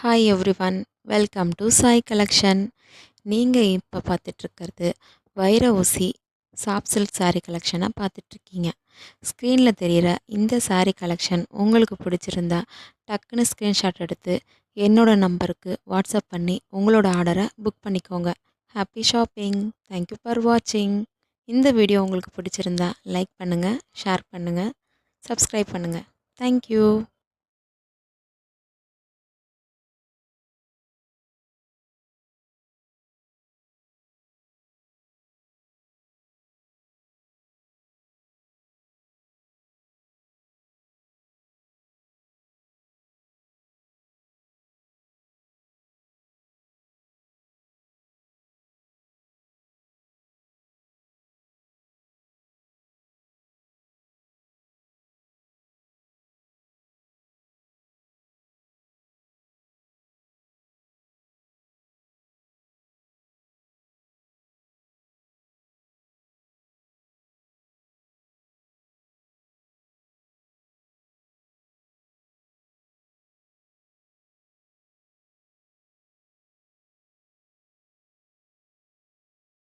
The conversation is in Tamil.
Hi everyone, welcome to Sai collection. நீங்கள் இப்போ பார்த்துட்ருக்கிறது வைர ஊசி சாஃப்ட் சில்க் saree கலெக்ஷனாக பார்த்துட்ருக்கீங்க. ஸ்க்ரீனில் தெரிகிற இந்த saree கலெக்ஷன் உங்களுக்கு பிடிச்சிருந்தா டக்குன்னு ஸ்க்ரீன்ஷாட் எடுத்து என்னோட நம்பருக்கு வாட்ஸ்அப் பண்ணி உங்களோட ஆர்டரை புக் பண்ணிக்கோங்க. Happy shopping. தேங்க்யூ ஃபார் வாட்சிங். இந்த வீடியோ உங்களுக்கு பிடிச்சிருந்தா லைக் பண்ணுங்கள், ஷேர் பண்ணுங்கள், சப்ஸ்கிரைப் பண்ணுங்கள். தேங்க்யூ.